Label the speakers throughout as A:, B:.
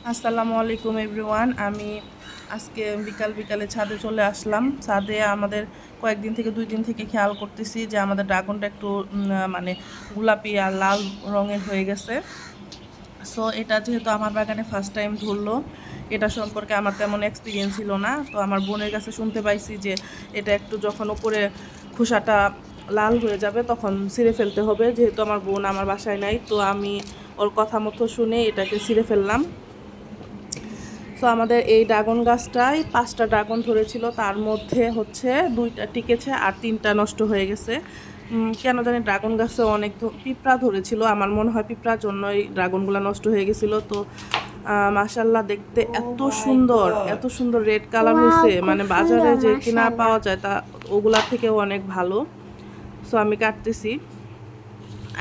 A: আসসালামু আলাইকুম এভরিওয়ান। আমি আজকে বিকালে ছাদে চলে আসলাম। ছাদে আমাদের কয়েকদিন থেকে 2 দিন থেকে খেয়াল করতেছি যে আমাদের ড্রাগনটা একটু মানে গোলাপি আর লাল রঙের হয়ে গেছে। সো এটা যেহেতু আমার বাগানে ফার্স্ট টাইম ধরলো, এটা সম্পর্কে আমার তেমন এক্সপিরিয়েন্স ছিল না। তো আমার বোনের কাছে শুনতে পাইছি যে এটা একটু যখন উপরে খোসাটা লাল হয়ে যাবে তখন ছিঁড়ে ফেলতে হবে। যেহেতু আমার বোন আমার বাসায় নাই, তো আমি ওর কথা মতো শুনে এটাকে ছিঁড়ে ফেললাম। তো আমাদের এই ড্রাগন গাছটায় 5টা ড্রাগন ধরেছিল, তার মধ্যে হচ্ছে 2টা টিকেছে আর 3টা নষ্ট হয়ে গেছে। কেন জানি ড্রাগন গাছে অনেক পিঁপড়া ধরেছিল, আমার মনে হয় পিঁপড়ার জন্যই ড্রাগনগুলো নষ্ট হয়ে গেছিলো। তো মাশাল্লাহ দেখতে এত সুন্দর রেড কালার হয়েছে, মানে বাজারে যে কিনা পাওয়া যায় তা ওগুলা থেকেও অনেক ভালো। সো আমি কাটতেছি,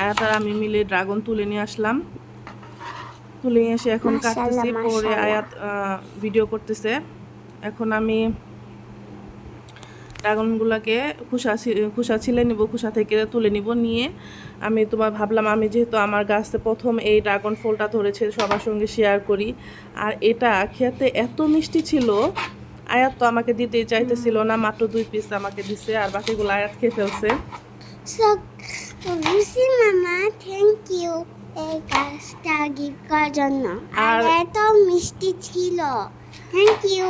A: আর আমি মিলে ড্রাগন তুলে নিয়ে আসলাম। তুলে এসে এখন কাটতেছি, পরে আয়াত ভিডিও করতেছে। এখন আমি ড্রাগনগুলোকে খোসা ছিলে নিব, খোসা থেকে তুলে নিব। নিয়ে আমি ভাবলাম আমি যেহেতু আমার গাছে প্রথম এই ড্রাগন ফলটা ধরেছে সবার সঙ্গে শেয়ার করি। আর এটা খেতে এত মিষ্টি ছিল, আয়াত তো আমাকে দিতেই চাইতেছিল না, মাত্র 2 পিস আমাকে দিছে আর বাকিগুলো আয়াত খেয়ে ফেলছে।
B: মামা থ্যাংক ইউ এই গাছটা গিফট করার জন্য, আর এত মিষ্টি ছিল। Thank you.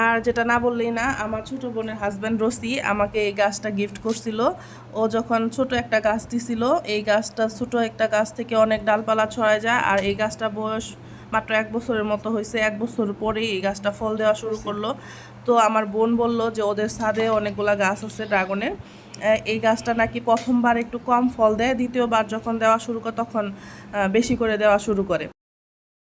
A: আর যেটা না বললেই না, আমার ছোট বোনের হাজব্যান্ড রসি আমাকে এই গাছটা গিফট করছিল। ও যখন ছোট একটা গাছ দিছিল, এই গাছটা ছোট একটা গাছ থেকে অনেক ডালপালা ছড়ায় যায়, আর এই গাছটা বয়স মাত্র 1 বছরের মতো হয়েছে। 1 বছর পরেই এই গাছটা ফল দেওয়া শুরু করলো। তো আমার বোন বলল যে ওদের ছাদে অনেকগুলা গাছ আছে ড্রাগনের, এই গাছটা নাকি প্রথমবার একটু কম ফল দেয়, দ্বিতীয়বার যখন দেওয়া শুরু করে তখন বেশি করে দেওয়া শুরু করে।